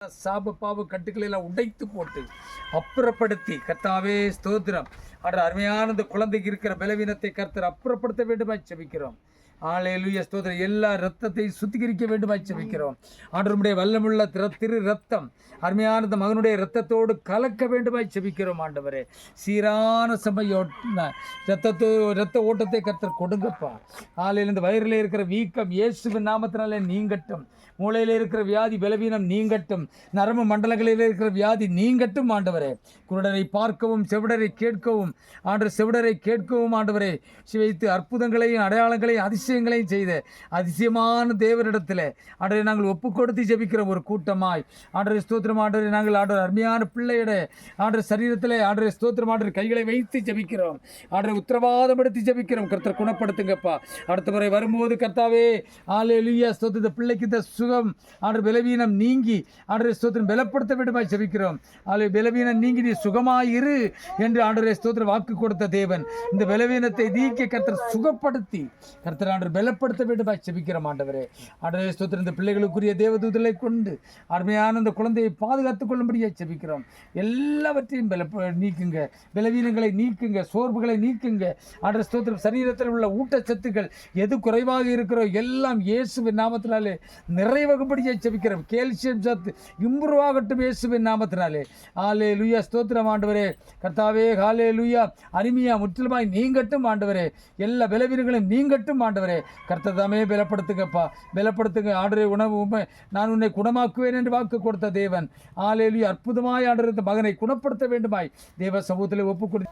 சாப பாவ கட்டுக்களை எல்லாம் உடைத்து போட்டு அப்புறப்படுத்தி கர்த்தாவே ஸ்தோத்திரம் அன்ற அருமையான இந்த குழந்தைக்கு இருக்கிற பலவீனத்தை கர்த்தர் அப்புறப்படுத்த வேண்டுமாய் செபிக்கிறோம். ஹல்லேலூயா ஸ்தோத்திரம். எல்லா இரத்தத்தை சுத்திகரிக்க வேண்டுமாய் செபிக்கிறோம். ஆண்டவருடைய வல்லமுள்ள திரு ரத்தம் அருமையான இந்த மகனுடைய இரத்தத்தோடு கலக்க வேண்டுமாய் செபிக்கிறோம். ஆண்டவரே சீரான இரத்த ஓட்டத்தை கர்த்தர் கொடுங்கப்பா. ஆலையில் இந்த வயிறில் இருக்கிற வீக்கம் இயேசுவின் நாமத்தினாலே நீங்கட்டும். மூளையில் இருக்கிற வியாதி பலவீனம் நீங்கட்டும். நரம்பு மண்டலங்களில் இருக்கிற வியாதி நீங்கட்டும். ஆண்டவரே குருடரை பார்க்கவும் செவிடரை கேட்கவும் செவிடரை கேட்கவும் ஆண்டவரே வைத்து அற்புதங்களையும் அடையாளங்களையும் அதிசயங்களையும் செய்த அதிசயமான தேவரிடத்தில் ஆண்டவரை நாங்கள் ஒப்பு கொடுத்து ஜெபிக்கிறோம். ஒரு கூட்டமாய் ஆண்டவரை ஸ்தோத்திரம் ஆண்டவரை நாங்கள் ஆண்டவர் அருமையான பிள்ளையோட ஆண்டவர் சரீரத்தில் ஆண்டவரை ஸ்தோத்திரம் ஆண்டவர் கைகளை வைத்து ஜெபிக்கிறோம். ஆண்டவரை உத்தரவாதம் எடுத்து ஜெபிக்கிறோம். கர்த்தர் குணப்படுத்துங்கப்பா. அடுத்த முறை வரும்போது கர்த்தாவே ஹல்லேலூயா ஸ்தோத்திர பிள்ளைக்கு இந்த சுகம் ஆண்டவர் பலவீனம் நீங்கி ஆண்டவரை ஸ்தோத்திரம் பலப்படுத்த வேண்டுமாய் ஜெபிக்கிறோம். ஆண்டவரை பலவீனம் நீங்கி நீ சுகமாயிரு என்று ஆண்டவரை ஸ்தோத்திரம் வாக்கு கொடுத்த தேவன் இந்த பலவீனத்தை நீக்கி கர்த்தர் சுகப்படுத்தி கர்த்தர் ஆண்டவர் பலப்படுத்த வேண்டுமாய் ஜெபிக்கிறோம். ஆண்டவரே ஆண்டவரை ஸ்தோத்திரம் இந்த பிள்ளைகளுக்குரிய தேவதூதர்களை கொண்டு அருமையான இந்த குழந்தையை பாதுகாத்துக் கொள்ளும்படியாக ஜெபிக்கிறோம். எல்லாவற்றையும் நீக்குங்க, பலவீனங்களை நீக்குங்க, சோர்வுகளை நீக்குங்க. ஆண்டவரை ஸ்தோத்திரம் சரீரத்தில் உள்ள ஊட்டச்சத்துக்கள் எது குறைவாக இருக்கிறோ எல்லாம் இயேசுவின் நாமத்தினாலே நிறைவாகும்படியாக ஜெபிக்கிறோம். கேல்சியம் சத்து இம்ப்ரூவ் ஆகட்டும் இயேசுவின் நாமத்தினாலே. ஹல்லேலூயா ஸ்தோத்திரம் ஆண்டவரே கர்த்தாவே. ஹல்லேலூயா அனிமியா முற்றிலுமாய் நீங்கட்டும் ஆண்டவரே. எல்லா பலவீனங்களும் நீங்கட்டும் ஆண்டவரே. கர்த்தர் தாமே பலப்படுத்துங்கப்பா, பலப்படுத்துங்க ஆண்டவரே. உணவு நான் உன்னை குணமாக்குவேன் என்று வாக்கு கொடுத்த தேவன் ஹல்லேலூயா அற்புதமாய் ஆண்டவரே இந்த மகனை குணப்படுத்த வேண்டுமாய் தேவ சமூகத்தில் ஒப்பு கொடு.